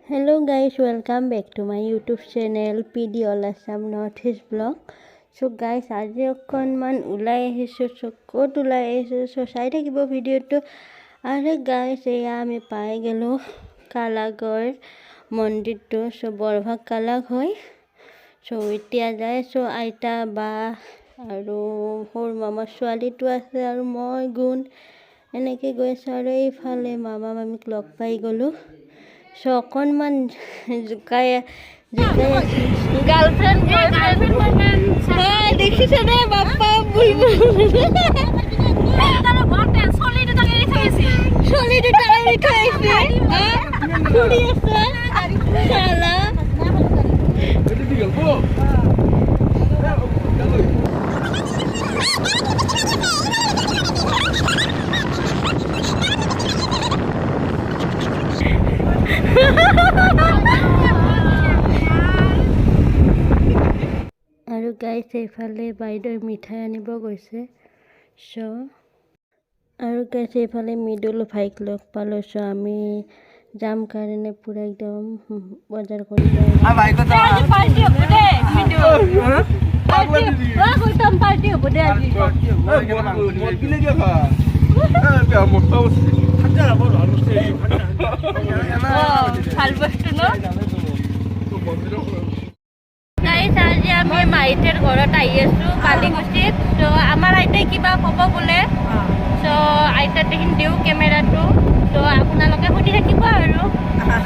Hello guys, welcome back to my YouTube channel PD All Assam Northeast Vlog. So guys, আজি অকণমান ওলাই আহিছোঁ। ক'ত ওলাই আহিছোঁ চাই থাকিব ভিডিঅ'টো। আৰে গাইছ, এয়া আমি পাই গ'লোঁ কালাগৰ মন্দিৰটো। বৰভাগ কালাগ হয়। এতিয়া যায় আইতা বা আৰু সৰু মামাৰ ছোৱালীটো আছে আৰু মই গুণ এনেকৈ গৈ আছোঁ। আৰু এইফালে মামা মামীক লগ পাই গ'লোঁ। অকণমান জোকাই গাৰ্লফ্ৰেণ্ড দেখিছেনে বাপ্পা বুলবুল ছোৱালী দুটা এৰি থৈ আহিছে ফুৰি আছে চালা। আৰু গাইছ এইফালে বাইদেউ মিঠাই আনিব গৈছে। আৰু গাইছ এইফালে মৃদুল ভাইক লগ পালোঁ। আমি যাম কাৰণে পূৰা একদম বজাৰ কৰি ভাল বস্তু ন। আজি আমি মাইটেৰ ঘৰত আহি আছোঁ বালিকুচিত। আমাৰ আইতাই কিবা ক'ব বোলে। আইতাক দেখিম দিওঁ কেমেৰাটো। আপোনালোকে শুনি থাকিব।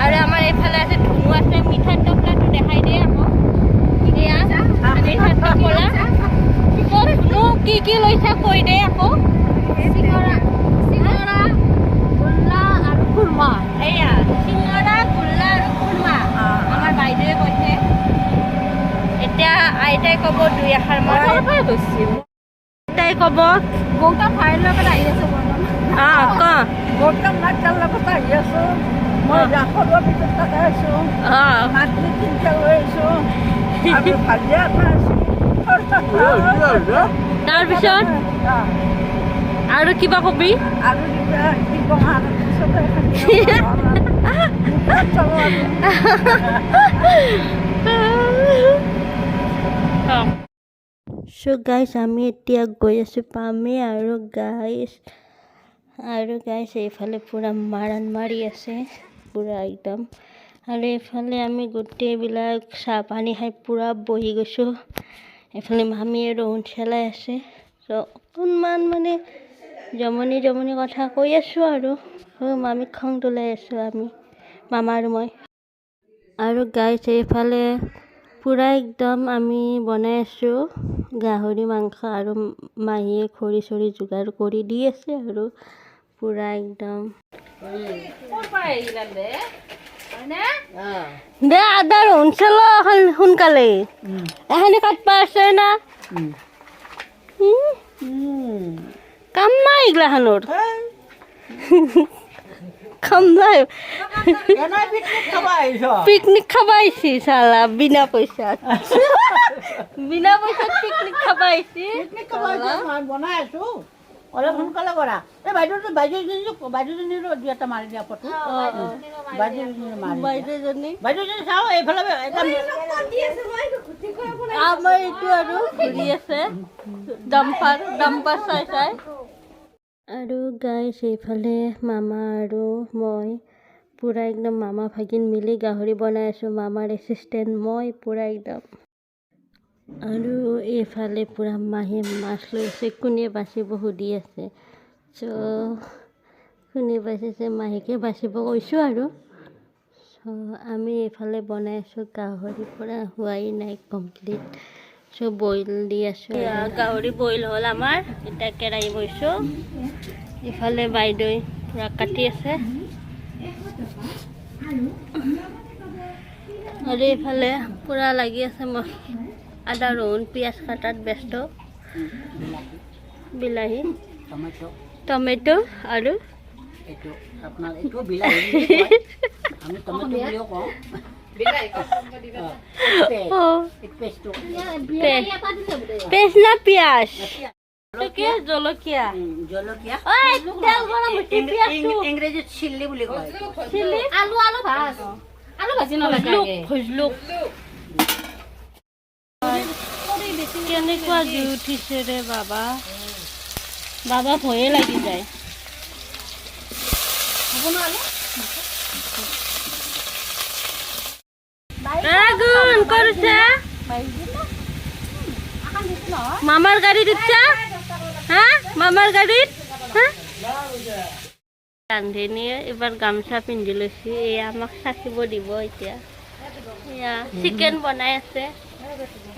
আৰু আমাৰ এইফালে আছে ধুনু আছে। মিঠাই টকলাটো দেখাই দিয়ে আকৌ। মিঠাই টকলা ধুনু কি কি লৈছে কৈ দে আকৌ। চিঙৰা গোল্লা আৰু খুৰমা। এয়া চিঙৰা গোল্লা আৰু খুৰমা আমাৰ বাইদেৱে কৈছে। এতিয়া আইতাই ক'ব দুই এষাৰ মান। আইতাই ক'ব গৌতম ভাইৰ লগত আহি আছোঁ। গৌতম ভাইৰ লগত আহি আছোঁ। মই ৰাসৰ ভিতৰত তাতে আছোঁ। মাতৃ চিন্তা লৈ আছোঁ। ভাজিয়া এটা আছোঁ। তাৰপিছত আৰু কিবা কবি? আৰু কিবা কি কম আৰু গাইছ আমি এতিয়া গৈ আছোঁ পামে। আৰু গাইছ এইফালে পূৰা মাৰণ মাৰি আছে পূৰা একদম। আৰু এইফালে আমি গোটেইবিলাক চাহ পানী খাই পূৰা বহি গৈছোঁ। এইফালে মামীয়ে ৰৌন চেলাই আছে। অকণমান মানে জমনি কথা কৈ আছোঁ। আৰু মামীক খং তোলাই আছোঁ আমি মামা আৰু মই। আৰু গাইছ এইফালে পূৰা একদম আমি বনাই আছোঁ গাহৰি মাংস। আৰু মাহীয়ে খৰি চৰি যোগাৰ কৰি দি আছে। আৰু পূৰা একদম দে আদাৰ অঞ্চল সোনকালে এখানে কাটবা আছে না। কাম নাই এইগিলাখানৰ কাম নাই। পিকনিক খাবা আহিছি চালা বিনা পইচাত। পিকনিক খাবা আহিছি। বনাই আছো অলপ সোনকালে কৰা। এই বাইদেউজনীৰো দুই এটা মাৰি দিয়া ফটো। বাইদেউজনী চাওঁ এইফালে আমাৰ এইটো আৰু ঘূৰি আছে ডাম্পাৰ চাই। আৰু গাইছ এইফালে মামা আৰু মই পূৰা একদম মামা ভাগিন মিলি গাহৰি বনাই আছোঁ। মামাৰ এছিষ্টেণ্ট মই পূৰা একদম। আৰু এইফালে পূৰা মাহীয়ে মাছ লৈ আছে। কোনে বাচিব সুধি আছে। কোনে বাচিছে মাহীকে বাচিব কৈছোঁ। আৰু আমি এইফালে বনাই আছোঁ গাহৰি পূৰা হোৱাই নাই কমপ্লিট। বইল দি আছোঁ। গাহৰি বইল হ'ল আমাৰ। এতিয়া কেৰাহী বৈছোঁ। ইফালে বাইদেৱে পূৰা কাটি আছে। আৰু এইফালে পূৰা লাগি আছে আদা ৰহুন পিঁয়াজ কাটাত ব্যস্ত। বিলাহী টমেটো আৰু পেষ্ট না পিঁয়াজ জলকীয়া ইংরেজিত চিল্লি বুলি কয়। চিল্লি আলু ভাজ আলু ভাজি নালাগে ভজলুক কেনেকুৱা জুই উঠিছে ৰে বাবা বাবা ভয়ে লাগি যায় গুণ কৰিছে মামাৰ গাড়ীত উঠছা হা মামাৰ গাড়ীত ৰান্ধনীয়ে এইবাৰ গামোচা পিন্ধি লৈছে এয়া আমাক চাকিব দিব এতিয়া এয়া চিকেন বনাই আছে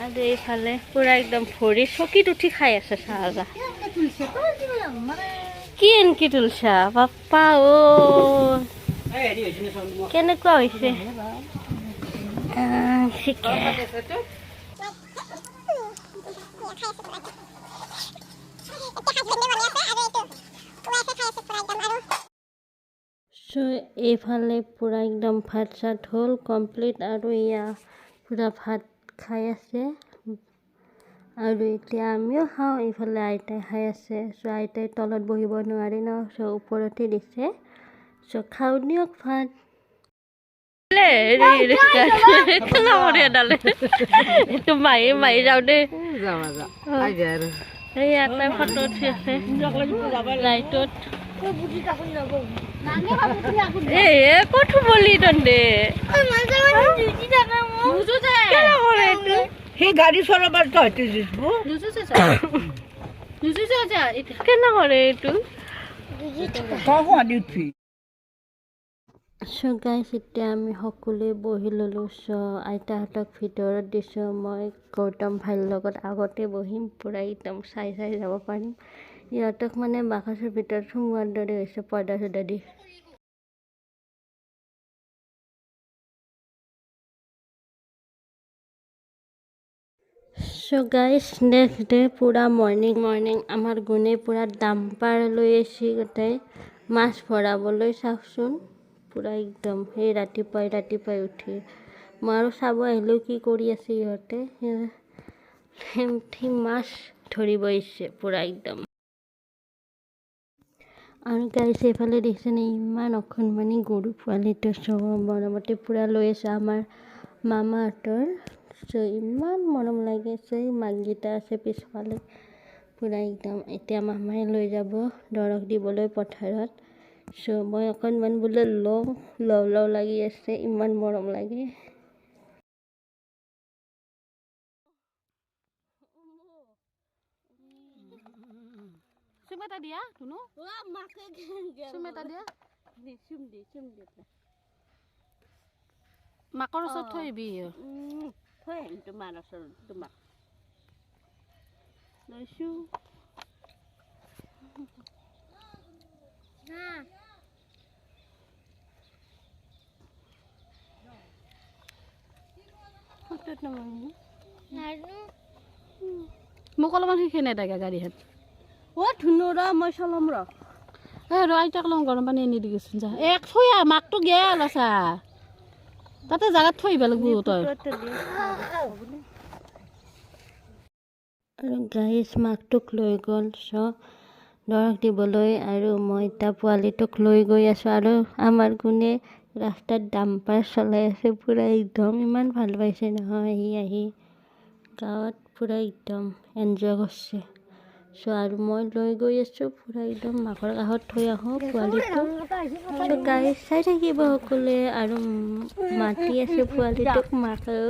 আৰু এইফালে পুৰা একদম ভৰি চকীত উঠি খাই আছে চাহ কি এনকি তুলছা বাপ্পা অ কেনেকুৱা হৈছে এইফালে পুৰা একদম ভাত চাত হ'ল কমপ্লিট আৰু এয়া পুৰা ভাত খাই আছে আৰু এতিয়া আমিও খাওঁ এইফালে আইতাই খাই আছে আইতাই তলত বহিব নোৱাৰি ন ওপৰতে দিছে খাওঁ দিয়ক ভাত মাৰি যাওঁ দেই ইয়াতে ফটো উঠি আছে লাইটত ক'ত বলি তন্দে সেই গাড়ী চলাবার তো হইতে কেনে কৰে এইটো গাইছ এতিয়া আমি সকলোৱে বহি ল'লোঁ আইতাহঁতক ভিতৰত দিছোঁ মই গৌতম ভাইৰ লগত আগতে বহিম পূৰা একদম চাই যাব পাৰিম ইহঁতক মানে বাকচৰ ভিতৰত সোমোৱাৰ দৰে হৈছে পৰ্দা চৰ্দা দি গাইছ নেক্সট ডে পূৰা মৰ্ণিং আমাৰ গুণে পূৰা ডাম্পাৰ লৈ আহিছে গোটেই মাছ ভৰাবলৈ চাওকচোন পূৰা একদম সেই ৰাতিপুৱাই উঠি মই আৰু চাব আহিলোঁ কি কৰি আছে ইহঁতে মাছ ধৰিব আহিছে পূৰা একদম আৰু গাইছ এইফালে দেখিছেনে ইমান অকণমানি গৰু পোৱালিটো চব মৰমতে পূৰা লৈ আছে আমাৰ মামাহঁতৰ ইমান মৰম লাগিছে মাককেইটা আছে পিছফালে পূৰা একদম এতিয়া মামাই লৈ যাব দৰক দিবলৈ পথাৰত মই অকণমান বোলে লওঁ লাগি আছে ইমান মৰম লাগে চুমেটা দিয়া শুনো চুমেটা দিয়া মাকৰ ওচৰত থৈ আহিবি থৈ আহিম তোমাৰ ওচৰত তোমাক লৈছোঁ মোক অলপমান সেইখিনি থাকে গাড়ীখন ধুনু ৰ মই চলাম ৰ আইতাক লওঁ গৰম পানী আনি দি গৈছোন যা থৈ আহ মাকটো গেল আছা তাতে জাগাত থৈ আহিব লাগিব তই আৰু গাইছ মাকটোক লৈ গ'ল দৰক দিবলৈ আৰু মই এতিয়া পোৱালিটোক লৈ গৈ আছোঁ আৰু আমাৰ গুণে ৰাস্তাত ডাম্পাৰ চলাই আছে পূৰা একদম ইমান ভাল পাইছে নহয় আহি গাঁৱত পূৰা একদম এনজয় কৰিছে আৰু মই লৈ গৈ আছোঁ পূৰা একদম মাকৰ কাষত থৈ আহোঁ পোৱালিটোক গাইছ চাই থাকিব সকলোৱে আৰু মাতি আছে পোৱালিটোক মাকেও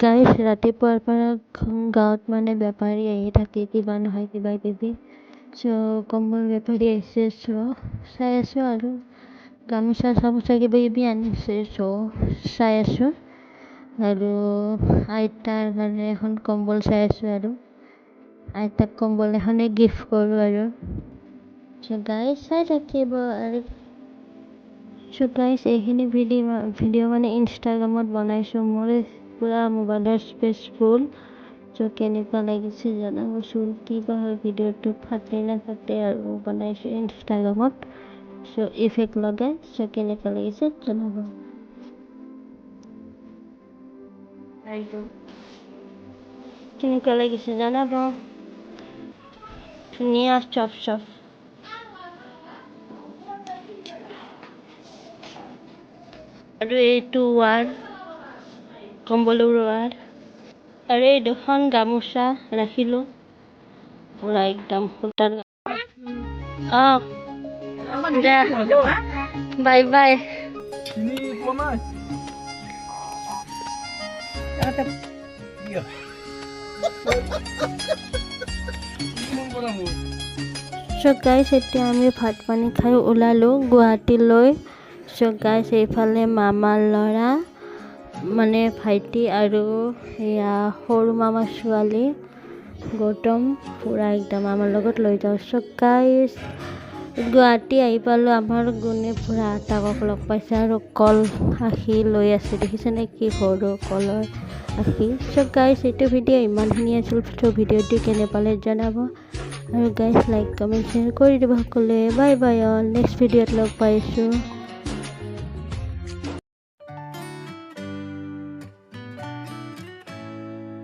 গাইছ ৰাতিপুৱাৰ পৰা গাঁৱত মানে বেপাৰী আহি থাকে কিবা নহয় কিবা কিবি কম্বল বেপাৰী আহিছে চাই আছোঁ আৰু গামোচা চামোচা কিবা কিবি আনিছে চাই আছোঁ আৰু আইতাৰ কাৰণে এখন কম্বল চাই আছোঁ আৰু আইতাক কম্বল এখনেই গিফ্ট কৰোঁ আৰু গাইছ চাই থাকিব আৰু গাইছ এইখিনি ভিডিঅ' মানে ইনষ্টাগ্ৰামত বনাইছোঁ মোৰ পূৰা মোবাইলৰ স্পেচ ফুল কেনেকুৱা লাগিছে জনাবচোন কিবা হয় ভিডিঅ'টো ফাটে নাফাটে আৰু বনাইছোঁ ইনষ্টাগ্ৰামত ইফেক্ট লগাই কেনেকুৱা লাগিছে জনাব একদম কেনেকুৱা লাগিছে জনাব ধুনীয়া চফ চফ আৰু এইটো ৱাৰ কম্বলৰ ৱাৰ আৰু এই দুখন গামোচা ৰাখিলোঁ পুৰা একদম সূতাৰ দে বাই বাই চ' গাইছ এতিয়া আমি ভাত পানী খাই ওলালোঁ গুৱাহাটীলৈ চ' গাইছ এইফালে মামাৰ ল'ৰা মানে ভাইটি আৰু এয়া সৰু মামাৰ ছোৱালী গৌতম পূৰা একদম আমাৰ লগত লৈ যাওঁ চ' গাইছ গুৱাহাটী আহি পালোঁ আমাৰ গুণে পূৰা আটাকক লগ পাইছে আৰু কল আখি লৈ আছে দেখিছেনে কি সৰু কলৰ আখি চ' গাইছ এইটো ভিডিঅ' ইমানখিনি আছিল চ' ভিডিঅ'টো কেনে পালে জনাব আৰু গাইছ লাইক কমেণ্ট শ্বেয়াৰ কৰি দিব সকলোৱে বাই বাই অল নেক্সট ভিডিঅ'ত লগ পাইছোঁ